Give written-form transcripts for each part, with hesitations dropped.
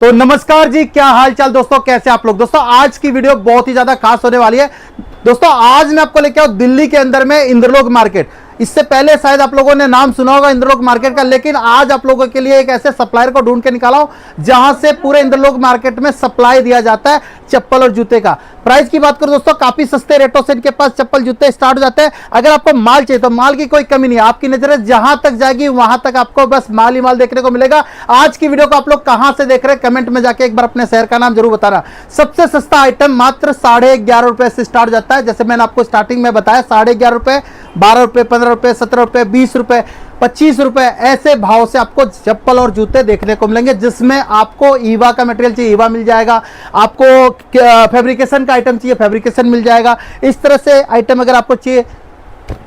तो नमस्कार जी, क्या हाल चाल दोस्तों, कैसे आप लोग। दोस्तों आज की वीडियो बहुत ही ज्यादा खास होने वाली है। दोस्तों आज मैं आपको लेके आऊं दिल्ली के अंदर में इंद्रलोक मार्केट। इससे पहले शायद आप लोगों ने नाम सुना होगा इंद्रलोक मार्केट का, लेकिन आज आप लोगों के लिए एक ऐसे सप्लायर को ढूंढ के निकाला हूं जहां से पूरे इंद्रलोक मार्केट में सप्लाई दिया जाता है चप्पल और जूते का। प्राइस की बात करूं दोस्तों, काफी सस्ते रेटों से इनके पास चप्पल जूते स्टार्ट हो जाते हैं। अगर आपको माल चाहिए तो माल की कोई कमी नहीं है, आपकी नजरें जहां तक जाएगी वहां तक आपको बस माल ही माल देखने को मिलेगा। आज की वीडियो को आप लोग कहां से देख रहे हैं कमेंट में जाके एक बार अपने शहर का नाम जरूर बताना। सबसे सस्ता आइटम मात्र 11.5 रुपए से स्टार्ट जाता है। जैसे मैंने आपको स्टार्टिंग में बताया 11.5 रुपए, 12 रुपए, 15 रुपए, 17 रुपए, 20 रुपए, 25 रुपए, ऐसे भाव से आपको चप्पल और जूते देखने को मिलेंगे। जिसमें आपको ईवा का मटेरियल चाहिए ईवा मिल जाएगा, आपको फैब्रिकेशन का आइटम चाहिए फैब्रिकेशन मिल जाएगा। इस तरह से आइटम अगर आपको चाहिए,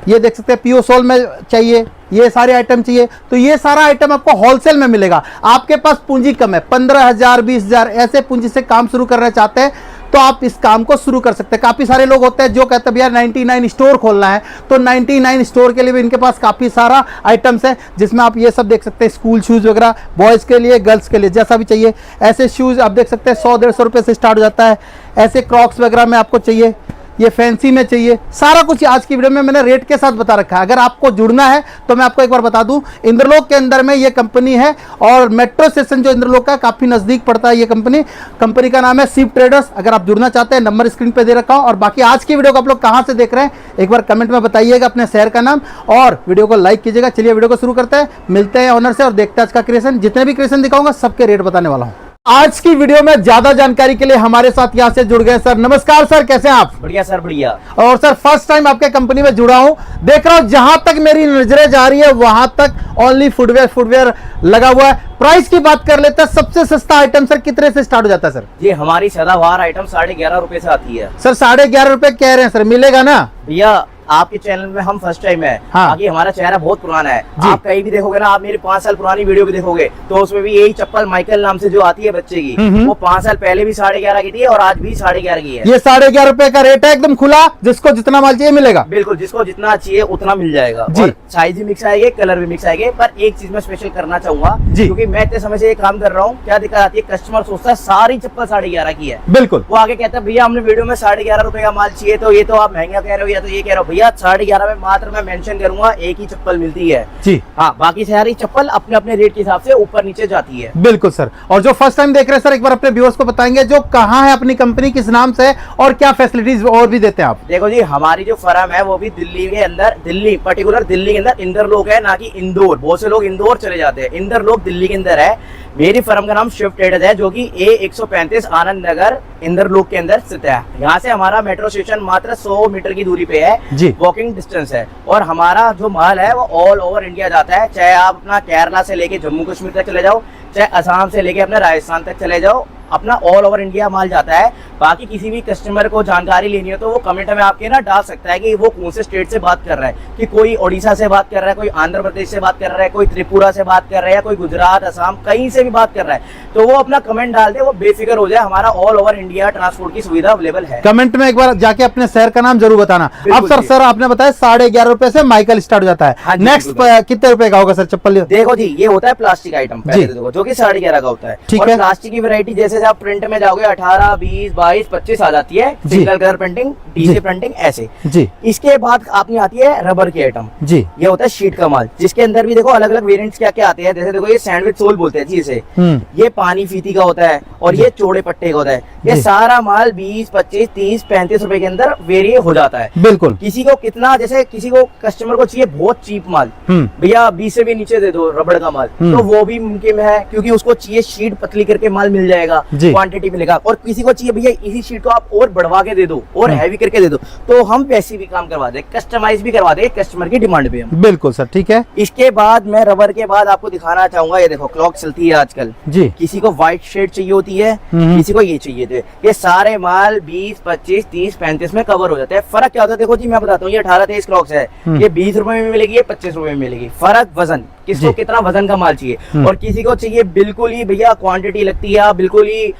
ये देख सकते हैं पियो सोल में चाहिए, ये सारे आइटम चाहिए तो ये सारा आइटम आपको होलसेल में मिलेगा। आपके पास पूंजी कम है, 15,000 20,000 ऐसे पूंजी से काम शुरू करना चाहते हैं तो आप इस काम को शुरू कर सकते हैं। काफी सारे लोग होते हैं जो कहते हैं भैया 99 स्टोर खोलना है, तो 99 स्टोर के लिए भी इनके पास काफी सारा आइटम्स है, जिसमें आप ये सब देख सकते हैं स्कूल शूज वगैरह, बॉयज के लिए गर्ल्स के लिए जैसा भी चाहिए। ऐसे शूज आप देख सकते हैं 100-150 रुपए से स्टार्ट हो जाता है। ऐसे क्रॉक्स वगैरह में आपको चाहिए, ये फैंसी में चाहिए, सारा कुछ आज की वीडियो में मैंने रेट के साथ बता रखा है। अगर आपको जुड़ना है तो मैं आपको एक बार बता दूं, इंद्रलोक के अंदर में ये कंपनी है और मेट्रो स्टेशन जो इंद्रलोक का काफी नजदीक पड़ता है। ये कंपनी का नाम है शिव ट्रेडर्स। अगर आप जुड़ना चाहते हैं नंबर स्क्रीन पे दे रखा हूं। और बाकी आज की वीडियो को आप लोग कहां से देख रहे हैं एक बार कमेंट में बताइएगा अपने शहर का नाम और वीडियो को लाइक कीजिएगा। चलिए वीडियो को शुरू करते हैं, मिलते हैं ऑनर से और देखते हैं आज का क्रिएशन। जितने भी क्रिएशन दिखाऊंगा सबके रेट बताने वाला हूं। आज की वीडियो में ज्यादा जानकारी के लिए हमारे साथ यहां से जुड़ गए सर। नमस्कार सर, कैसे हैं आप? बढ़िया सर, बढ़िया। और सर फर्स्ट टाइम आपके कंपनी में जुड़ा हूं, देख रहा हूं जहां तक मेरी नजरें जा रही है वहां तक ओनली फुटवेयर लगा हुआ है। प्राइस की बात कर लेते हैं, सबसे सस्ता आइटम सर कितने से स्टार्ट हो जाता है सर? ये हमारी सदाबहार आइटम 11.5 रुपए से आती है सर। 11.5 रुपए कह रहे हैं सर, मिलेगा ना भैया? आपके चैनल में हम फर्स्ट टाइम है। हाँ। बाकी हमारा चेहरा बहुत पुराना है। आप कहीं भी देखोगे ना, आप मेरी 5 साल पुरानी वीडियो भी देखोगे तो उसमें भी यही चप्पल माइकल नाम से जो आती है बच्चे की, वो 5 साल पहले भी 11.5 की थी और आज भी 11.5 की है। ये 11.5 रुपए का रेट है, एकदम खुला, जिसको जितना माल चाहिए मिलेगा। बिल्कुल, जिसको जितना चाहिए उतना मिल जाएगा। जी। साइज भी मिक्स आएंगे, कलर भी मिक्स आएंगे। पर एक चीज मैं स्पेशल करना चाहूंगा, क्योंकि मैं इतने समय से ये काम कर रहा हूँ, क्या दिक्कत आती है, कस्टमर सोचता है सारी चप्पल 11.5 की है। बिल्कुल। वो आगे कहता है भैया हमने वीडियो में 11.5 रुपए का माल चाहिए, तो ये तो आप महंगा कह रहे हो या तो ये कह रहे हो। भैया 11.5 में मात्र मैं मेंशन करूंगा एक ही चप्पल मिलती है जी। हाँ, बाकी सारी चप्पल अपने अपने रेट के हिसाब से ऊपर नीचे जाती है। बिल्कुल सर। और जो फर्स्ट टाइम देख रहे हैं सर, एक बार अपने व्यूअर्स को बताएंगे जो कहाँ है अपनी कंपनी, किस नाम से और क्या फैसिलिटीज और भी देते हैं आप? देखो जी, हमारी जो फर्म है वो भी दिल्ली के अंदर, पर्टिकुलर दिल्ली के अंदर इंदरलोक है, ना कि इंदौर। बहुत से लोग इंदौर चले जाते हैं, इंदरलोक दिल्ली के अंदर है। मेरी फर्म का नाम शिव ट्रेडर्स है, जो कि A135 आनंद नगर इंदरलोक के अंदर स्थित है। यहाँ से हमारा मेट्रो स्टेशन मात्र 100 मीटर की दूरी पे है, वॉकिंग डिस्टेंस है। और हमारा जो माल है वो ऑल ओवर इंडिया जाता है, चाहे आप अपना केरला से लेके जम्मू कश्मीर तक चले जाओ, चाहे असम से लेके अपने राजस्थान तक चले जाओ, अपना ऑल ओवर इंडिया माल जाता है। बाकी किसी भी कस्टमर को जानकारी लेनी हो तो वो कमेंट में आपके ना डाल सकता है कि वो कौन से स्टेट से बात कर रहा है, कि कोई ओडिशा से बात कर रहा है, कोई आंध्र प्रदेश से बात कर रहा है, कोई त्रिपुरा से बात कर रहा है, या कोई गुजरात असम कहीं से भी बात कर रहा है, तो वो अपना कमेंट डाल दे, वो बेफिक्र हो जाए। हमारा ऑल ओवर इंडिया ट्रांसपोर्ट की सुविधा अवेलेबल है। कमेंट में एक बार जाके अपने शहर का नाम जरूर बताना। अब सर आपने बताया 11.5 रुपए से माइकल स्टार्ट हो जाता है। नेक्स्ट कितने रुपए का होगा सर चप्पल? देखो जी, ये होता है प्लास्टिक आइटम जो कि 11.5 का होता है। ठीक है। प्लास्टिक की वैरायटी जैसे आप प्रिंट में जाओगे 18, 20, 22, 25 आ जाती है। Single colour printing, DC printing, ऐसे जी। इसके बाद आपने आती है रबर की आइटम जी। ये होता है शीट का माल, जिसके अंदर भी देखो अलग अलग वेरिएंट्स क्या क्या आते हैं। जैसे देखो ये सैंडविच सोल बोलते हैं जी इसे, ये पानी फीती का होता है और ये चौड़े पट्टे का होता है। ये सारा माल 20, 25, 30, 35 रुपए के अंदर वेरिए हो जाता है। बिल्कुल। किसी को कितना, जैसे किसी को कस्टमर को चाहिए बहुत चीप माल, भैया 20 से भी नीचे दे दो रबड़ का माल, तो वो भी मुमकिन है, क्योंकि उसको चाहिए शीट पतली करके माल मिल जाएगा, क्वांटिटी मिलेगा। और किसी को चाहिए भैया इसी शीट को आप और बढ़वा के दे दो और हैवी करके दे दो, तो हम वैसे भी काम करवा दे, कस्टमाइज भी करवा दे कस्टमर की डिमांड पे हम। बिल्कुल सर, ठीक है। इसके बाद मैं रबर के बाद आपको दिखाना चाहूंगा, ये देखो क्लॉक चलती है आजकल जी। किसी को व्हाइट शेड चाहिए होती है, किसी को ये चाहिए थे। ये सारे माल 20, 25, 30, 35 में कवर हो जाते हैं। फर्क क्या होता है देखो जी, मैं बताता हूँ। ये 18-23 क्लॉक्स है, ये 20 रुपए में मिलेगी, ये 25 रुपए में मिलेगी। फर्क वजन, किसको कितना वजन का माल चाहिए, और किसी को चाहिए बिल्कुल ही भैया क्वांटिटी लगती है, बिल्कुल ही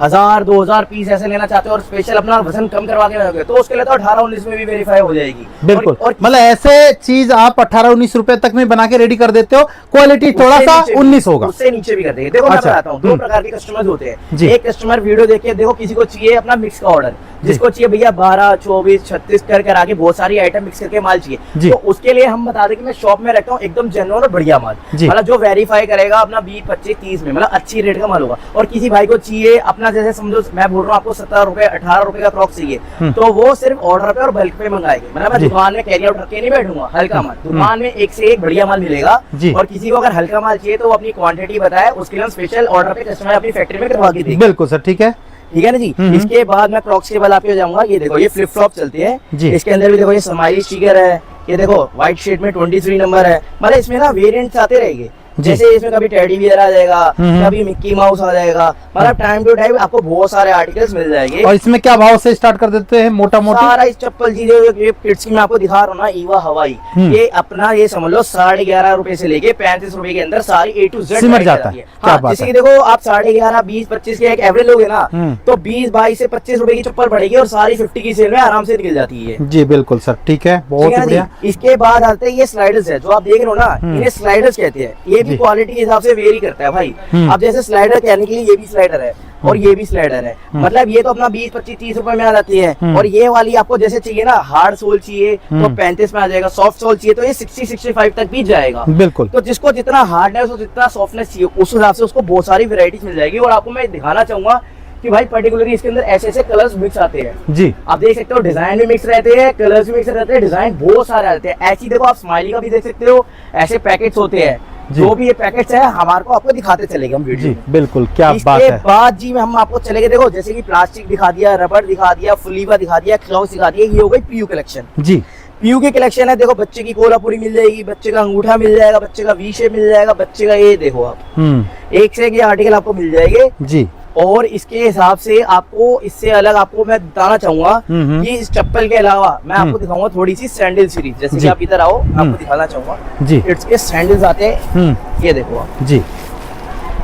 1000-2000 पीस ऐसे लेना चाहते हो और स्पेशल अपना वजन कम करवा के रखोगे, तो उसके लिए तो 18-19 में भी वेरीफाई हो जाएगी। बिल्कुल, और मतलब ऐसे चीज आप 18-19 रुपए तक में बना के रेडी कर देते हो, क्वालिटी थोड़ा सा 19 होगा, उससे नीचे भी कर देंगे। देखो मैं अच्छा, बताता हूँ, दो प्रकार के कस्टमर्स होते जी। हैं। एक कस्टमर वीडियो देख के, देखो किसी को चाहिए अपना मिक्स का ऑर्डर, जिसको चाहिए भैया 12, 24, 36 कर आगे बहुत सारी आइटम मिक्स करके माल जी। चाहिए, तो उसके लिए हम बता दें कि मैं शॉप में रखता हूँ एकदम जेन्युइन और बढ़िया माल, जी। मतलब जो वेरीफाई करेगा अपना 20, 25, 30 में, मतलब अच्छी रेट का माल होगा। और किसी भाई को चाहिए अपना, जैसे समझो मैं बोल रहा हूँ आपको 17 रुपए 18 रुपए का क्रॉक्स चाहिए, तो वो सिर्फ ऑर्डर पे और बल्क पे मंगाएंगे। मतलब मैं जी। दुकान में कैरी आउट रख के नहीं बैठूंगा, हल्का माल दुकान में एक से एक बढ़िया माल मिलेगा। जी। और किसी को अगर हल्का माल चाहिए तो वो अपनी क्वांटिटी बताए, उसके लिए हम स्पेशल ऑर्डर पे कस्टमर अपनी फैक्ट्री में करवा के देंगे। बिल्कुल सर, ठीक है, ठीक है ना जी। इसके बाद मैं क्रॉक्स के बाद आपके जाऊंगा, ये देखो ये फ्लिप फ्लॉप चलती है जी। इसके अंदर भी देखो ये स्माइली स्टिकर है, ये देखो व्हाइट शेड में 23 नंबर है। मतलब इसमें ना वेरिएंट्स आते रहेंगे, जी। जैसे इसमें कभी टेडी बियर आ जाएगा, कभी मिक्की माउस आ जाएगा, मतलब टाइम टू टाइम आपको बहुत सारे आर्टिकल्स मिल जाएंगे। और इसमें क्या भाव से स्टार्ट कर देते हैं? मोटा मोटी सारा इस चप्पल चीजें ये किड्स की मैं आपको दिखा रहा हूँ ना, ईवा हवाई, ये अपना ये समझ लो 11.5 रुपए से लेके 35 रुपए के अंदर सारी A to Z सिमट जाता है। क्या हाँ, बात जैसे है। कि देखो आप 11.5, 20, 25 के एक एवरेज लोगे ना, तो 20, 22 से 25 रुपए की चप्पल पड़ेगी और सारी 50 की सेल में आराम से निकल जाती है। जी बिल्कुल सर, ठीक है, बहुत ठीक है ना बढ़िया। जी। इसके बाद आते हैं ये स्लाइडर्स है, जो आप देख रहे हो ना, इन्हें स्लाइडर्स कहते हैं। ये भी जी। क्वालिटी के हिसाब से वेरी करता है भाई। अब जैसे स्लाइडर कहने के लिए ये भी स्लाइडर है और ये भी स्लाइडर है, मतलब ये तो अपना 20, 25, 30 रुपए में आ जाती है। और ये वाली आपको जैसे चाहिए ना, हार्ड सोल चाहिए तो 35 में आ जाएगा, सॉफ्ट सोल चाहिए तो ये 60-65 तक भी जाएगा। बिल्कुल, तो जिसको जितना हार्डनेस और जितना सॉफ्टनेस चाहिए उस हिसाब से उसको बहुत सारी वेराइटीज मिल जाएगी। और आपको मैं दिखाना चाहूंगा कि भाई पर्टिकुलरली इसके अंदर ऐसे ऐसे कलर्स मिक्स आते हैं। जी आप देख सकते हो, डिजाइन भी मिक्स रहते हैं, कलर्स भी मिक्स रहते हैं, डिजाइन बहुत सारे आते हैं। ऐसी देखो आप स्माइली का भी देख सकते हो, ऐसे पैकेट्स होते हैं। जो भी ये पैकेट्स है हमारे को आपको दिखाते चलेंगे हम वीडियो जी में। बिल्कुल, क्या बात इसके है। बाद जी हम आपको चलेंगे, देखो जैसे कि प्लास्टिक दिखा दिया, रबर दिखा दिया, फुलीवा दिखा दिया, क्लॉथ दिखा दिया, ये हो गई पीयू कलेक्शन। जी पीयू की कलेक्शन है, देखो बच्चे की कोलापुरी मिल जाएगी, बच्चे का अंगूठा मिल जाएगा, बच्चे का वी शेप मिल जाएगा, बच्चे का ये देखो आप एक से एक ये आर्टिकल आपको मिल जाएंगे। जी और इसके हिसाब से आपको इससे अलग आपको मैं बताना चाहूंगा कि इस चप्पल के अलावा मैं आपको दिखाऊंगा थोड़ी सी सैंडल सीरीज। जैसे कि जी। आप इधर आओ, आपको दिखाना चाहूंगा जी किड्स के सैंडल्स आते हैं, ये देखो आप, जी,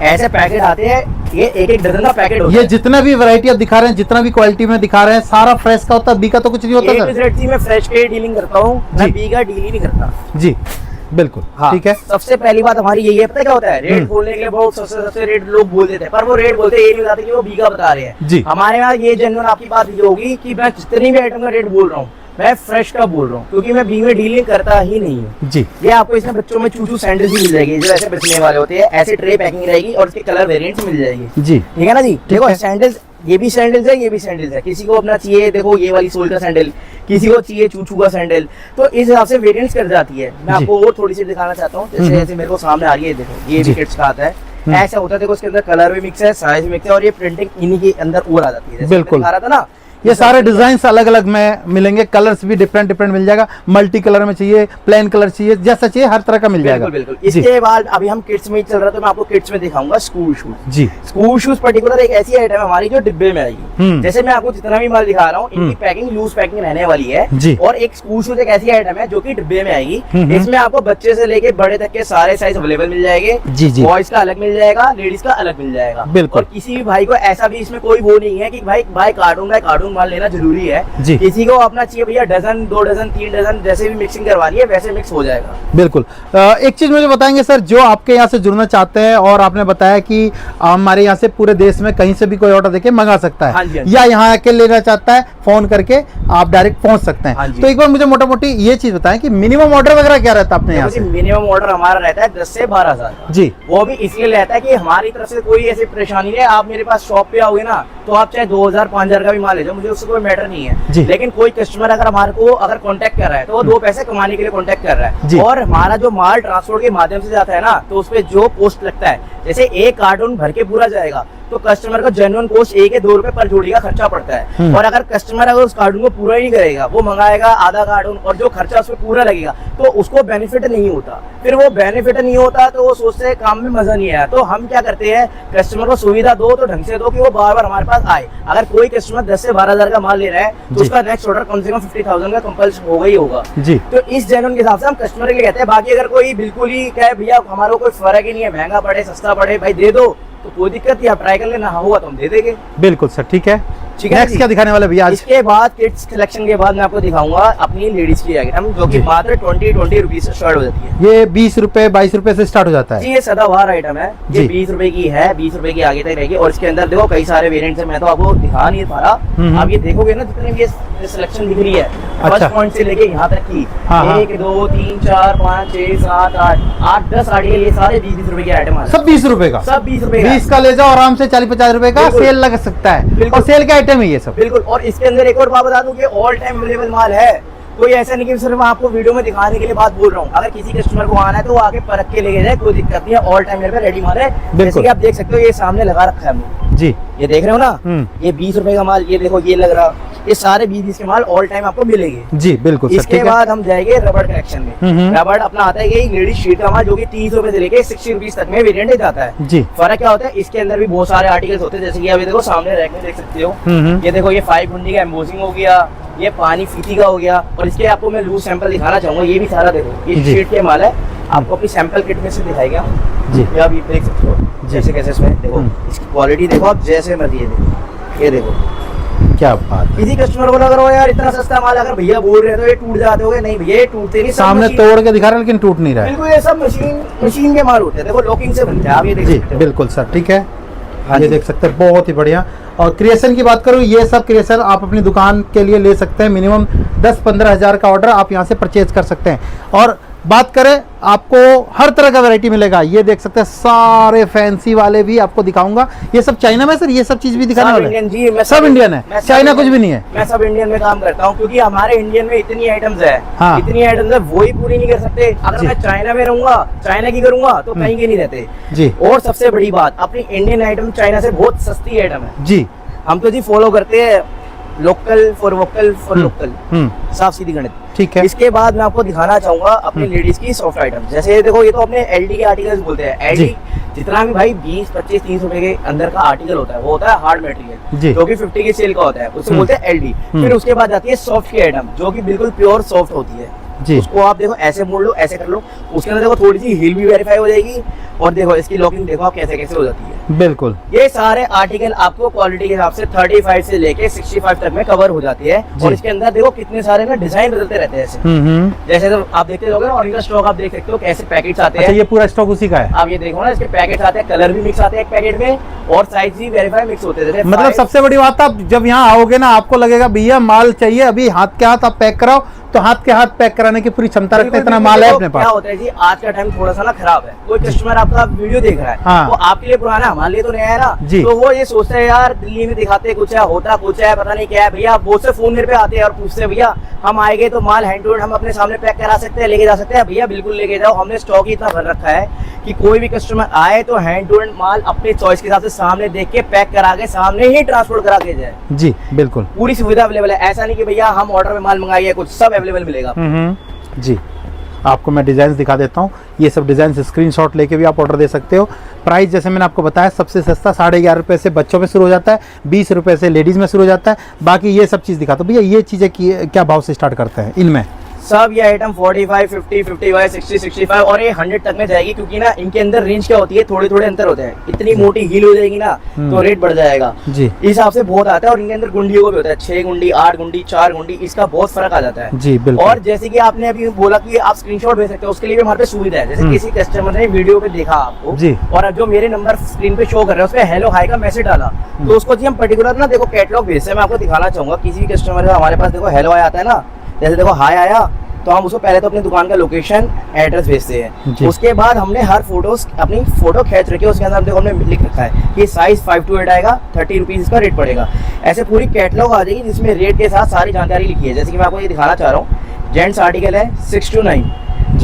ऐसे पैकेट आते हैं, ये एक डजन का पैकेट होता ये है। जितना भी वैरायटी आप दिखा रहे हैं, जितना भी क्वालिटी में दिखा रहे हैं, सारा फ्रेश का होता है, बी का तो कुछ नहीं होता A to सर। Z मैं फ्रेश के डीलिंग करता हूँ, मैं जी। बी का डील ही नहीं करता। जी बिल्कुल, हाँ, ठीक है। सबसे पहली बात हमारी यही है, पता है क्या होता है, रेट बोलने के लिए बहुत सबसे रेट लोग बोल देते हैं, पर वो रेट बोलते ये नहीं बताते कि वो बी का बता रहे हैं। जी। हमारे यहाँ ये जेन्युइन आपकी बात ये होगी कि मैं जितनी भी आइटम का रेट बोल रहा हूँ मैं फ्रेश का बोल रहा हूँ, क्योंकि मैं बी में डीलिंग करता ही नहीं हूँ। जी ये आपको इसमें बच्चों में चूचू सैंडल्स भी मिल जाएगी, जो ऐसे बचने वाले होते हैं, ऐसे ट्रे पैकिंग रहेगी और उसके कलर वेरिएंट्स मिल जाएगी। जी ठीक है ना जी। देखो है। सैंडल्स, ये भी सैंडल्स है, ये भी सैंडल्स है। किसी को अपना चाहिए, देखो ये वाली सोल का सैंडल, किसी को चाहिए चूचू का सैंडल, तो इस हिसाब से वेरिएंट्स कर जाती है। मैं जी। आपको और थोड़ी सी दिखाना चाहता हूँ, जैसे जैसे मेरे को सामने आ रही है, देखो ये जी। भी किड्स का आता है, ऐसा होता है। देखो इसके अंदर कलर भी मिक्स है, साइज भी मिक्स है, और ये प्रिंटिंग इन्हीं के अंदर और आ जाती है। जैसे बिल्कुल। मैं दिखा रहा था ना, ये सारे डिजाइन अलग अलग में मिलेंगे, कलर्स भी डिफरेंट डिफरेंट मिल जाएगा, मल्टी कलर में चाहिए, प्लेन कलर चाहिए, जैसा चाहिए हर तरह का मिल जाएगा। बिल्कुल बिल्कुल। इसके बाद अभी हम किड्स में ही चल रहा है, तो मैं आपको किड्स में दिखाऊंगा स्कूल शूज। जी स्कूल शूज पर्टिकुलर एक ऐसी आइटम है हमारी जो डिब्बे में आएगी। जैसे मैं आपको जितना भी माल दिखा रहा हूँ, इनकी पैकिंग लूज पैकिंग रहने वाली है। जी। और एक स्कूल शूज एक ऐसी आइटम है जो कि डिब्बे में आएगी। इसमें आपको बच्चे से लेके बड़े तक के सारे साइज अवेलेबल मिल जाएंगे। जी जी बॉयज का अलग मिल जाएगा, लेडीज का अलग मिल जाएगा। बिल्कुल। और किसी भी भाई को ऐसा भी इसमें कोई वो नहीं है कि भाई कार्टून माल लेना जरूरी है। जी। किसी को अपना चाहिए भैया डजन, 2 डजन, 3 डजन, जैसे भी मिक्सिंग करवानी है वैसे मिक्स हो जाएगा। बिल्कुल। एक चीज मुझे बताएंगे सर, जो आपके यहाँ से जुड़ना चाहते हैं, और आपने बताया कि हमारे यहाँ से पूरे देश में कहीं से भी कोई ऑर्डर देके मंगा सकता है, हाँ जी, हाँ जी। या यहाँ आके लेना चाहता है, फोन करके आप डायरेक्ट पहुंच सकते हाँ हैं। जी। तो एक बार मुझे मोटा मोटी ये चीज बताएं कि मिनिमम ऑर्डर वगैरह क्या रहता है अपने यहाँ से? मिनिमम ऑर्डर हमारा रहता है 10 से 12 हजार। जी वो भी इसलिए रहता है कि हमारी तरफ से कोई ऐसी परेशानी नहीं है। आप मेरे पास शॉप पे आओगे ना, तो आप चाहे 2000 5000 का भी माल ले जाओ, मुझे उससे कोई मैटर नहीं जी। है। लेकिन कोई कस्टमर अगर हमारे को अगर कांटेक्ट कर रहा है, तो वो 2 पैसे कमाने के लिए कांटेक्ट कर रहा जी। है। और हमारा जो माल ट्रांसपोर्ट के माध्यम से जाता है ना, तो उस पर जो कॉस्ट लगता है, जैसे एक कार्टून भर के पूरा जाएगा, तो कस्टमर का जेन्युइन कॉस्ट 1 या 2 रुपए पर जोड़ी का खर्चा पड़ता है। और अगर कस्टमर अगर उस कार्टून को पूरा ही नहीं करेगा, वो मंगाएगा आधा कार्टून, और जो खर्चा उसमें पूरा लगेगा, तो उसको बेनिफिट नहीं होता। फिर वो बेनिफिट नहीं होता तो वो सोचते हैं काम में मजा नहीं आया। तो हम क्या करते हैं, कस्टमर को सुविधा दो तो ढंग से दो कि वो बार बार हमारे पास आए। अगर कोई कस्टमर 10 से 12 हजार का माल ले रहा है, तो जी। उसका नेक्स्ट ऑर्डर कम से कम 50,000 का कंपल्सन होगा ही होगा। जी तो इस जेन्युइन के हिसाब से हम कस्टमर के लिए कहते हैं। बाकी अगर कोई बिल्कुल ही कहे भैया हमारा कोई फर्क ही नहीं है, महंगा पड़े सस्ता पड़े, भाई दे दो, तो कोई दिक्कत नहीं, आप ट्राई कर लेना, हुआ तो हम दे देंगे। बिल्कुल सर, ठीक है। ठीक है नेक्स्ट जी। क्या दिखाने वाले भैया आज? इसके बाद किड्स कलेक्शन के बाद मैं आपको दिखाऊंगा अपनी लेडीज की आइटम, जो कि जी। मात्र 20 रुपीज से स्टार्ट हो जाती है। ये 20 रुपए 22 रुपए से स्टार्ट हो जाता है। जी, ये सदाबहार आइटम है, ये जी। 20 रुपए की है, 20 रुपए की आगे तक रहेगी। और इसके अंदर देखो कई सारे वेरिएंट्स हैं, मैं तो आपको दिखा नहीं पा रहा। आप ये देखोगे ना, जितने भी ये सिलेक्शन दिख रही है, अच्छा। फर्स्ट पॉइंट से लेके यहाँ तक की, हाँ, हाँ। 1 2 3 4 5 6 7 8 10 आर्टिकल, ये सारे 20 रुपए के आइटम आ सब 20 रुपए का, सब 20 रुपए 20 का ले जाओ आराम से, 40-50 रुपए का बिल्कुल। सेल लग सकता है। बिल्कुल। और सेल का आइटम है ये सब। बिल्कुल। और इसके अंदर एक और बात बता दूं कि ऑल टाइम अवेलेबल माल है, कोई ऐसा नहीं कि सिर्फ मैं आपको वीडियो में दिखाने के लिए बात बोल रहा हूँ। अगर किसी कस्टमर को आना है तो वो आके परख के लेके जाए, कोई दिक्कत नहीं है। ऑल टाइम मेरे पे रेडी माल है, जैसे कि आप देख सकते हो, ये सामने लगा रखा है हमने, जी, ये देख रहे हो ना, ये 20 रुपए का माल, ये देखो ये लग रहा, ये सारे 20 के माल ऑल टाइम आपको मिलेंगे। जी बिल्कुल सर, इसके ठीक है। बाद हम जाएंगे रबड़ कलेक्शन में। रबड़ अपना आता है कि लेडीज शीट का माल, जो कि 30 रुपए से लेके 60 रुपीज तक में वेरिएंट जाता है। जी। फर्क क्या होता है, इसके अंदर भी बहुत सारे आर्टिकल्स होते हैं, जैसे कि अभी देखो सामने रैक में देख सकते हो, ये देखो ये 5 गुंडी का एम्बोसिंग हो गया, ये पानी फीती का हो गया। और इसके आपको मैं लूज सैंपल दिखाना चाहूंगा, ये भी सारा देखो, ये जी। शीट के माल है, आपको अपनी सैंपल किट में से दिखाएगा। जी। ये आप ये देख सकते हो जैसे कैसे इसमें देखो, इसकी क्वालिटी देखो आप, जैसे मर्जी ये देखो, ये देखो। क्या बात है। किसी कस्टमर को लग रहा हो यार इतना सस्ता माल, अगर भैया बोल रहे हैं तो ये टूट जाते होगे, नहीं भैया ये टूटते नहीं, सब सामने मशीन- तोड़ के दिखा रहा है लेकिन टूट नहीं रहा है। बिल्कुल, ये सब मशीन के माल होते हैं, देखो लॉकिंग से बनते हैं, आप ये देख जी सकते हो। बिल्कुल सर, ठीक है। हाँ ये जी। देख सकते हैं, बहुत ही बढ़िया। और क्रिएशन की बात करूँ, ये सब क्रिएशन आप अपनी दुकान के लिए ले सकते हैं। मिनिमम 10-15 हज़ार का ऑर्डर आप यहाँ से परचेज कर सकते हैं। और बात करें, आपको हर तरह का वैरायटी मिलेगा। ये देख सकते हैं, सारे फैंसी वाले भी आपको दिखाऊंगा। ये सब चाइना में सर, ये सब चीज भी दिखाने सब वाले इंडियन जी, मैं सब इंडियन है, मैं सब चाइना इंडियन- कुछ भी नहीं है। मैं सब इंडियन में काम करता हूँ, क्योंकि हमारे इंडियन में इतनी आइटम्स है, हाँ। इतनी आइटम्स है, वो ही पूरी नहीं कर सकते। अगर जी। मैं चाइना में रहूंगा, चाइना की करूंगा तो कहीं के नहीं रहते। जी और सबसे बड़ी बात, अपनी इंडियन आइटम चाइना से बहुत सस्ती आइटम है। जी। हम तो जी फॉलो करते हैं local for vocal for local, साफ सीधी गणित। ठीक है। इसके बाद मैं आपको दिखाना चाहूंगा अपनी लेडीज की सॉफ्ट आइटम। जैसे ये देखो, ये तो अपने एलडी के आर्टिकल्स बोलते हैं। एलडी जी। जितना भी भाई 20, 25, 30 रुपए के अंदर का आर्टिकल होता है, वो होता है हार्ड जी। मटेरियल, जो कि 50 के सेल का होता है, उससे बोलते हैं एलडी। फिर उसके बाद आती है सॉफ्ट की आइटम, जो कि बिल्कुल प्योर सॉफ्ट होती है। जी। उसको आप देखो ऐसे मोड़ लो, ऐसे कर लो, उसके अंदर देखो थोड़ी सी हील भी वेरीफाई हो जाएगी। और देखो इसकी लॉकिंग देखो आप कैसे कैसे हो जाती है। बिल्कुल। ये सारे आर्टिकल आपको क्वालिटी के हिसाब से 35 से लेके 65 तक में कवर हो जाती है। जी। और इसके अंदर देखो कितने सारे ना डिजाइन बदलते रहते हैं ऐसे। जैसे तो आप देखते होगे ना, और इनका स्टॉक आप देख सकते हो कैसे पैकेट्स आते अच्छा, हैं। ये पूरा स्टॉक उसी का है। आप ये देखो ना, इसके पैकेट्स आते हैं, कलर भी मिक्स आते हैं एक पैकेट में, और साइज भी वेरीफाई मिक्स होते हैं। जैसे मतलब 5 सबसे बड़ी बात, आप जब यहाँ आओगे ना, आपको लगेगा भैया माल चाहिए अभी हाथ के हाथ आप पैक कराओ, तो हाथ के हाथ पैक कराने की पूरी क्षमता रखते हैं, इतना बिल्कुल, माल है देखो, अपने क्या पास। होता है जी, आज का टाइम थोड़ा सा ना खराब है। कोई कस्टमर आपका वीडियो देख रहा है, हाँ। वो आपके लिए पुराना है, हमारे लिए तो नया है ना। जी। तो वो ये सोचते हैं यार दिल्ली में दिखाते कुछ है, होता कुछ है, पता नहीं क्या है। भैया बहुत से फोन मेरे पे आते हैं और पूछते हैं, भैया हम आएंगे तो माल हैंड टू हैंड हम अपने सामने पैक करा सकते हैं, लेके जा सकते हैं? भैया बिल्कुल लेके जाओ, हमने स्टॉक ही इतना भर रखा है कि कोई भी कस्टमर आए तो हैंड टू हैंड माल अपने चॉइस के हिसाब से सामने देख के पैक करा के सामने ही ट्रांसपोर्ट करा के जाए। जी बिल्कुल। पूरी सुविधा अवेलेबल है। ऐसा नहीं कि भैया हम ऑर्डर में माल मंगाइए, कुछ सब अवेलेबल मिलेगा। जी, आपको मैं डिज़ाइन दिखा देता हूँ। ये सब डिज़ाइन स्क्रीनशॉट लेके भी आप ऑर्डर दे सकते हो। प्राइस जैसे मैंने आपको बताया, सबसे सस्ता 11.5 रुपये से बच्चों में शुरू हो जाता है, 20 रुपये से लेडीज़ में शुरू हो जाता है। बाकी ये सब चीज़ दिखाता हूँ। भैया ये चीज़ें क्या भाव से स्टार्ट करते हैं इनमें? सब ये आइटम 45, 50, 55, 60, 65 और ये 100 तक में जाएगी, क्योंकि ना इनके अंदर रेंज क्या होती है, थोड़े थोड़े अंतर होते हैं। इतनी मोटी हील हो जाएगी ना तो रेट बढ़ जाएगा। जी। इस हिसाब से बहुत आता है। और इनके अंदर गुंडियों को भी होता है, 6 गुंडी, 8 गुंडी, 4 गुंडी, इसका बहुत फर्क आ जाता है। जी बिल्कुल। और जैसे कि आपने अभी बोला कि आप स्क्रीनशॉट भेज सकते हो, उसके लिए भी हमारे पे सुविधा है। जैसे किसी कस्टमर ने वीडियो पे देखा आपको जी। और अब जो मेरे नंबर स्क्रीन पे शो कर रहे हैं, उसपे हेलो हाई का मैसेज डाला, तो उसको जी हम पर्टिकुलर ना देखो कैटलॉग भेजते हैं। मैं आपको दिखाना चाहूंगा, किसी भी कस्टमर का हमारे पास देखो हेलो हाई आता है ना, जैसे देखो हाई आया तो हम उसको पहले तो अपनी दुकान का लोकेशन एड्रेस भेजते हैं। उसके बाद हमने हर फोटोज अपनी फोटो खींच रखी है, उसके अंदर देखो हमने लिख रखा है कि साइज 5 to 8 आएगा, 30 रुपीज इसका रेट पड़ेगा। ऐसे पूरी कैटलॉग आ जाएगी जिसमें रेट के साथ सारी जानकारी लिखी है। जैसे कि मैं आपको ये दिखाना चाह रहा हूँ, जेंट्स आर्टिकल है 6 to 9,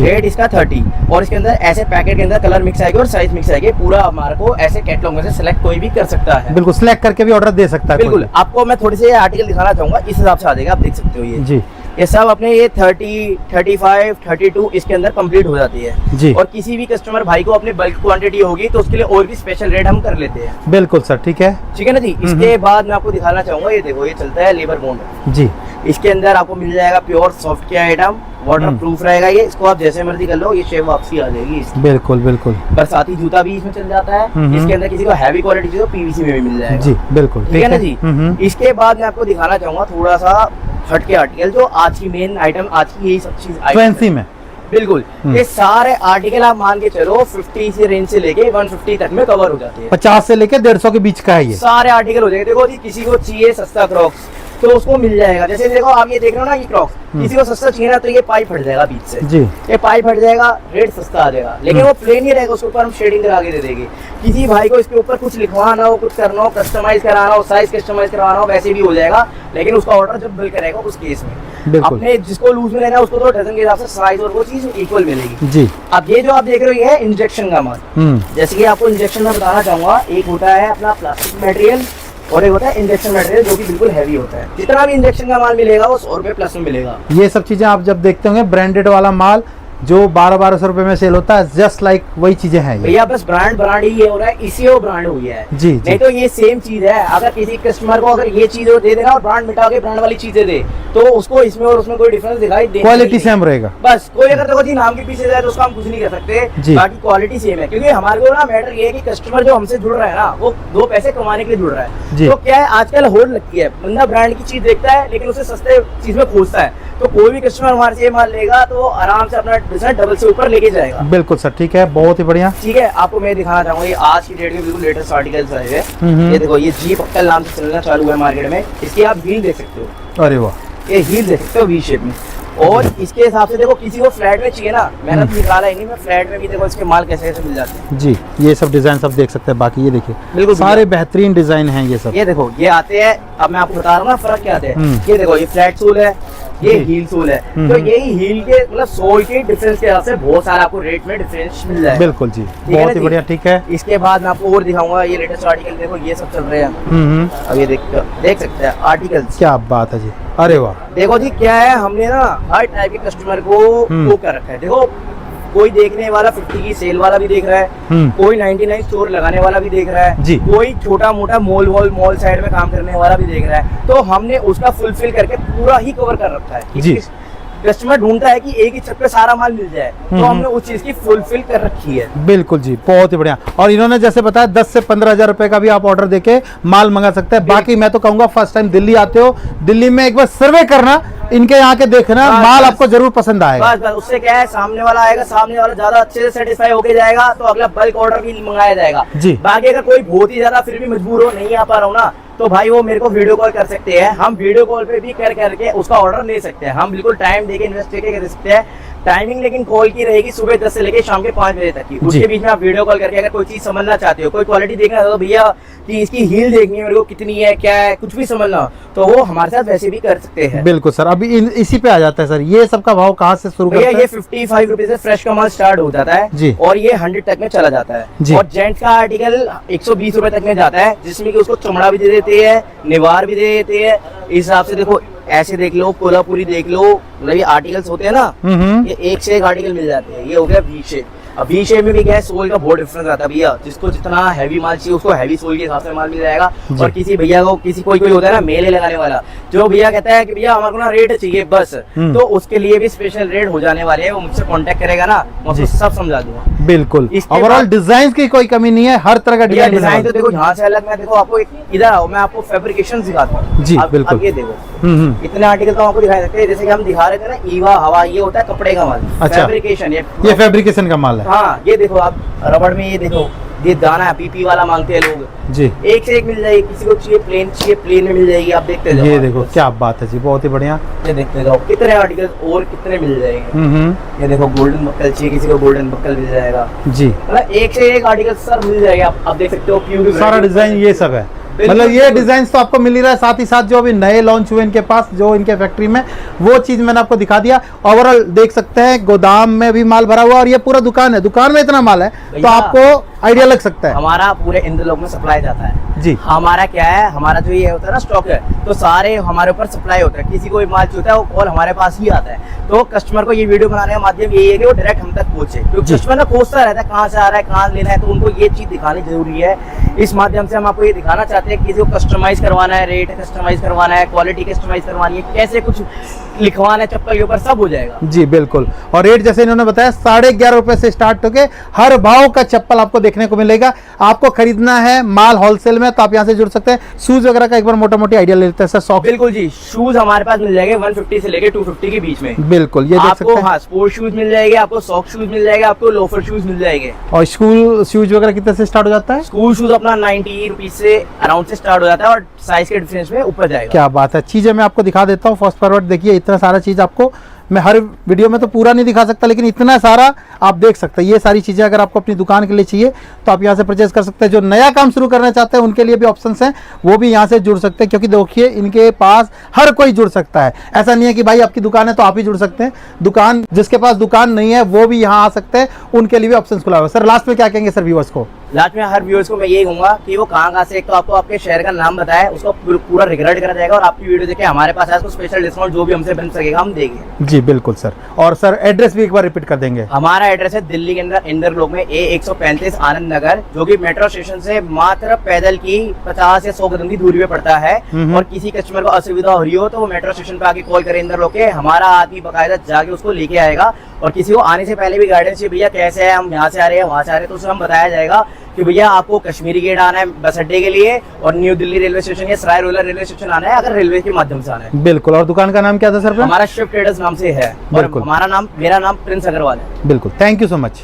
रेट इसका 30, और इसके अंदर ऐसे पैकेट के अंदर कलर मिक्स आएगी और साइज मिक्स आएगी। पूरा हमारे को ऐसे कैटलॉग में से सिलेक्ट कोई भी कर सकता है। बिल्कुल, सिलेक्ट करके भी ऑर्डर दे सकता है। बिल्कुल। आपको मैं थोड़े से आर्टिकल दिखाना चाहूंगा, इस हिसाब से आ जाएगा, आप देख सकते हो। ये सब अपने ये 30, 35, 32 इसके अंदर कंप्लीट हो जाती है जी। और किसी भी कस्टमर भाई को अपने बल्क क्वांटिटी होगी तो उसके लिए और भी स्पेशल रेट हम कर लेते हैं। बिल्कुल सर, ठीक है। ठीक है ना जी। इसके बाद मैं आपको दिखाना चाहूंगा, ये देखो ये चलता है लेबर बॉन्ड। जी, इसके अंदर आपको मिल जाएगा प्योर सॉफ्ट के आइटम, वाटर प्रूफ रहेगा ये, इसको आप जैसे मर्जी कर लो, ये शेप वापसी आ जाएगी इसकी। बिल्कुल बिल्कुल। बरसाती जूता भी इसमें चल जाता है। इसके अंदर किसी को हैवी क्वालिटी चाहिए तो पीवीसी में भी मिल जाएगा जी, बिल्कुल ठीक है ना जी। इसके बाद मैं आपको दिखाना चाहूंगा थोड़ा सा हट के आर्टिकल, जो आज की मेन आइटम, आज की यही सब चीज फैंसी में। बिल्कुल ये सारे आर्टिकल आप मान के चलो 50 से रेंज से लेके 150 तक में कवर हो जाते हैं। 50 से लेके 150 के बीच का है ये सारे आर्टिकल हो जाएंगे। देखो जी, किसी को चाहिए सस्ता क्रॉक्स तो उसको मिल जाएगा। जैसे देखो आप ये देख रहे हो ना, ये क्रॉक्स किसी को सस्ता चाहिए ना तो ये पाइप हट जाएगा बीच से जी, ये पाइप हट जाएगा, रेट सस्ता आ जाएगा, लेकिन वो प्लेन ही रहेगा, उसके ऊपर हम शेडिंग करा के दे देंगे। किसी भाई को इसके ऊपर कुछ लिखवाना हो, कुछ करना हो, कस्टमाइज कराना हो, साइज कस्टमाइज करवाना हो, वैसे भी हो जाएगा, लेकिन उसका ऑर्डर जब बिल करेगा उस केस में। बिल्कुल। अपने जिसको लूज में लेना है उसको तो डजन के हिसाब से साइज और वो चीज इक्वल मिलेगी जी। अब ये जो आप देख रहे हो ये है इंजेक्शन का माल। जैसे कि आपको इंजेक्शन में बताना चाहूंगा, एक होता है अपना प्लास्टिक मटेरियल और एक होता है इंजेक्शन मटेरियल जो कि बिल्कुल हैवी होता है। जितना भी इंजेक्शन का माल मिलेगा वो 100 रुपए प्लस में मिलेगा। ये सब चीजें आप जब देखते होंगे ब्रांडेड वाला माल जो 1200 रुपए में सेल होता है, जस्ट लाइक वही चीजें हैं ये। भैया बस ब्रांड ही ये हो रहा है, इसी वो ब्रांड हुई है जी, नहीं तो ये सेम चीज है। अगर किसी कस्टमर को अगर ये चीज दे देना और ब्रांड मिटा के ब्रांड वाली चीजें दे तो उसको इसमें और उसमें कोई डिफरेंस दिखाई दे, क्वालिटी सेम रहेगा। बस कोई अगर देखो जी नाम के पीछे जाए तो उसको हम कुछ नहीं कर सकते, बाकी क्वालिटी सेम है। क्योंकि हमारे को ना मैटर ये है कि कस्टमर जो हमसे जुड़ रहा है ना वो 2 पैसे कमाने के लिए जुड़ रहा है। तो क्या है, आजकल होड़ लगती है, बंदा ब्रांड की चीज देखता है लेकिन उसे सस्ते चीज में खोजता है। तो कोई भी कस्टमर हमारे से ये माल लेगा तो आराम से अपना बिजनेस डबल से ऊपर लेके जाएगा। बिल्कुल सर, ठीक है, बहुत ही बढ़िया। ठीक है, आपको मैं दिखाना चाहूंगा ये आज की डेट में बिल्कुल लेटेस्ट आर्टिकल्स आए हैं। ये देखो, ये जीप अक्कल नाम से चलना चालू है मार्केट में। इसकी आप हील देख सकते हो, अरे वाह, ये हील देख सकते हो वी शेप में। और इसके हिसाब से देखो, किसी को फ्लैट में चाहिए ना, मैंने तो निकाला ही नहीं, मैं फ्लैट में भी देखो इसके माल कैसे कैसे मिल जाते हैं जी। ये सब डिजाइन सब देख सकते हैं। बाकी ये देखिए बिल्कुल सारे बेहतरीन डिजाइन हैं ये सब। ये देखो, ये आते हैं, अब मैं आपको बता रहा हूँ ना फर्क क्या आते हैं। ये देखो, ये फ्लैट सोल है, ये हील सोल है। तो यही हील के मतलब सोल के डिफरेंस के हिसाब से बहुत सारा आपको रेट में डिफरेंस मिल जाएगा। बिल्कुल जी, बहुत ही बढ़िया, ठीक है। इसके बाद मैं आपको और दिखाऊंगा, ये लेटेस्ट आर्टिकल देखो, ये सब चल रहे हैं। अब ये देख सकते हैं आर्टिकल्स। क्या बात है जी, अरे वाह। देखो जी, क्या है, हमने ना हर टाइप के कस्टमर को वो कर रखा है। देखो, कोई देखने वाला 50 की सेल वाला भी देख रहा है, कोई 99 स्टोर लगाने वाला भी देख रहा है जी, कोई छोटा मोटा मॉल साइड में काम करने वाला भी देख रहा है। तो हमने उसका फुलफिल करके पूरा ही कवर कर रखा है जी। कस्टमर ढूंढता है कि एक ही छत पे सारा माल मिल जाए, तो हमने उस चीज की फुलफिल कर रखी है। बिल्कुल जी, बहुत ही बढ़िया। और इन्होंने जैसे बताया 10 से 15,000 रुपए का भी आप ऑर्डर देके माल मंगा सकते हैं। बाकी मैं तो कहूंगा फर्स्ट टाइम दिल्ली आते हो, दिल्ली में एक बार सर्वे करना, इनके यहाँ के देखना, माल आपको जरूर पसंद आएगा। बस उससे क्या है, सामने वाला आएगा, सामने वाला ज्यादा अच्छे से सेटिस्फाई होके जाएगा तो अगला बल्क ऑर्डर भी मंगाया जाएगा जी। बाकी अगर कोई बहुत ही ज्यादा फिर भी मजबूर हो, नहीं आ पा रहा हूँ ना, तो भाई वो मेरे को वीडियो कॉल कर सकते हैं। हम वीडियो कॉल पे भी कर करके उसका ऑर्डर ले सकते हैं। हम बिल्कुल टाइम देके इन्वेस्ट करके कर सकते हैं। टाइमिंग लेकिन कॉल की रहेगी सुबह 10 से लेके शाम के 5 बजे तक की। उसके बीच में आप वीडियो कॉल करके अगर कोई चीज समझना चाहते हो, कोई क्वालिटी देखना चाहते हो, भैया कि इसकी हील देखनी है मेरे को, कितनी है, क्या है, कुछ भी समझना हो, तो वो हमारे साथ वैसे भी कर सकते हैं। बिल्कुल सर, अभी इसी पे आ जाता है सर। ये सबका भाव कहाँ से शुरू करते हैं? ये 55 रुपए से फ्रेश का माल स्टार्ट हो जाता है जी, और ये 100 तक में चला जाता है जी। और जेंट्स का आर्टिकल 120 रुपए तक में जाता है, जिसमें कि उसको चमड़ा भी दे देते हैं, निवार भी दे देते हैं। इस हिसाब से देखो, ऐसे देख लो, कोल्हापुरी देख लो, मतलब ये आर्टिकल्स होते हैं ना, ये एक से एक आर्टिकल मिल जाते हैं। ये हो गया वी शेप। अब वी शेप में भी क्या है, सोल का बहुत डिफरेंस आता है भैया। जिसको जितना हैवी माल चाहिए उसको हैवी सोल के हिसाब से माल मिल जाएगा। और किसी भैया को कोई होता है ना मेले लगाने वाला, जो भैया कहता है कि भैया हमारे को ना रेट चाहिए बस, तो उसके लिए भी स्पेशल रेट हो जाने वाले हैं। वो मुझसे कांटेक्ट करेगा ना, मैं उसको सब समझा दूंगा। बिल्कुल, ओवरऑल डिजाइन की कोई कमी नहीं है, हर तरह का डिजाइन तो देखो यहाँ से अलग। मैं देखो आपको इधर आओ, मैं आपको फैब्रिकेशन सिखाता हूँ जी। बिल्कुल, अब ये देखो, इतने आर्टिकल तो आपको दिखा सकते हैं। जैसे कि हम दिखा रहे थे ना, ईवा हवा, ये होता है कपड़े का माल। अच्छा, फैब्रिकेशन, ये फैब्रिकेशन का माल है। हाँ, ये देखो आप रबड़ में, ये देखो, ये दाना है, पीपी वाला मांगते हैं लोग जी। एक से एक मिल जाएगी। किसी को चाहिए प्लेन में मिल जाएगी। आप देखते जाओ, ये देखो क्या बात है जी, बहुत ही बढ़िया। ये देखते जाओ कितने आर्टिकल और कितने मिल जाएंगे। ये देखो, गोल्डन बक्कल चाहिए, किसी को गोल्डन बक्कल मिल जाएगा जी। मतलब एक से एक आर्टिकल सर मिल जाएगा। आप देख सकते हो, प्योर सारा डिजाइन ये सब है। मतलब ये डिजाइन तो आपको मिल ही रहा है, साथ ही साथ जो अभी नए लॉन्च हुए इनके पास, जो इनके फैक्ट्री में, वो चीज मैंने आपको दिखा दिया। ओवरऑल देख सकते हैं गोदाम में भी माल भरा हुआ और ये पूरा दुकान है। दुकान में इतना माल है तो आपको आइडिया लग सकता है। हमारा पूरे इंद्रलोक में सप्लाई जाता है जी। हमारा क्या है, हमारा जो ये होता है ना स्टॉक है, तो सारे हमारे ऊपर सप्लाई होता है, किसी को भी माल चाहिए है वो कॉल हमारे पास ही आता है। तो कस्टमर को ये वीडियो बनाने का माध्यम यही है कि वो डायरेक्ट हम तक पहुंचे, क्योंकि कस्टमर ना खोजता रहता है कहाँ से आ रहा है, कहाँ लिखना है, तो उनको ये चीज दिखानी जरूरी है। इस माध्यम से हम आपको ये दिखाना चाहते हैं कि किसी को कस्टमाइज करवाना है, रेट कस्टमाइज करवाना है, क्वालिटी कस्टमाइज करवानी है, कैसे कुछ लिखवाना है चप्पल के ऊपर, सब हो जाएगा। जी बिल्कुल। और रेट जैसे इन्होंने बताया 11.5 रुपए से स्टार्ट होके हर भाव का चप्पल आपको देखने को मिलेगा। आपको खरीदना है माल होलसेल में तो आप यहाँ से जुड़ सकते हैं। शूज वगैरह का एक बार मोटा मोटी आइडिया ले लेते हैं सर। सॉक्स बिल्कुल जी, शूज हमारे पास मिल जाएंगे 150 से लेके 250 के बीच में। बिल्कुल, ये देख सकते आपको हैं। हाँ स्पोर्ट शूज मिल जाएंगे, आपको सॉक्स शूज मिल जाएगा, आपको लोफर शूज मिल जाएंगे। और स्कूल शूज वगैरह कितने से स्टार्ट हो जाता है? स्कूल शूज अपना 90 रुपीज से अराउंड से स्टार्ट हो जाता है और साइज के डिफरेंस में ऊपर जाएगा। क्या बात है। चीजें मैं आपको दिखा देता हूँ फास्ट फॉरवर्ड। देखिए इतना सारा चीज आपको मैं हर वीडियो में तो पूरा नहीं दिखा सकता, लेकिन इतना सारा आप देख सकते हैं। ये सारी चीजें अगर आपको अपनी दुकान के लिए चाहिए तो आप यहाँ से परचेज कर सकते हैं। जो नया काम शुरू करना चाहते हैं उनके लिए भी ऑप्शंस हैं, वो भी यहाँ से जुड़ सकते हैं, क्योंकि देखिए इनके पास हर कोई जुड़ सकता है। ऐसा नहीं है कि भाई आपकी दुकान है तो आप ही जुड़ सकते हैं। दुकान जिसके पास दुकान नहीं है वो भी यहाँ आ सकते हैं, उनके लिए भी ऑप्शन खुला हुआ है। सर लास्ट में क्या कहेंगे सर व्यूअर्स को? लास्ट में हर व्यूअर्स को मैं यही कहूंगा कि वो कहाँ से, एक तो आपको आपके शहर का नाम बताए, उसको पूरा रिग्रेट करा जाएगा और आपकी वीडियो देखे हमारे पास आए तो स्पेशल डिस्काउंट जो भी हमसे बन सकेगा हम देंगे। जी बिल्कुल सर। और सर एड्रेस भी एक बार रिपीट कर देंगे। हमारा एड्रेस है दिल्ली के अंदर इंदरलोक में A135 आनंद नगर, जो कि मेट्रो स्टेशन से मात्र पैदल की 50 या 100 कदम की दूरी पे पड़ता है। और किसी कस्टमर को असुविधा हो रही हो तो वो मेट्रो स्टेशन पे आके कॉल करे इंदरलोक के, हमारा आदमी बकायदा जाके उसको लेके आएगा। और किसी को आने से पहले भी गाइडेंस चाहिए, भैया कैसे है, हम यहाँ से आ रहे हैं वहाँ से आ रहे हैं, तो उसे हम बताया जाएगा कि भैया आपको कश्मीरी गेट आना है बस अड्डे के लिए, और न्यू दिल्ली रेलवे स्टेशन या सराय रोहिला रेलवे स्टेशन आना है अगर रेलवे के माध्यम से आना है। बिल्कुल। और दुकान का नाम क्या था सर? हमारा शिफ्ट ट्रेडर्स नाम से है और बिल्कुल। मेरा नाम प्रिंस अग्रवाल है। बिल्कुल। Thank you so much.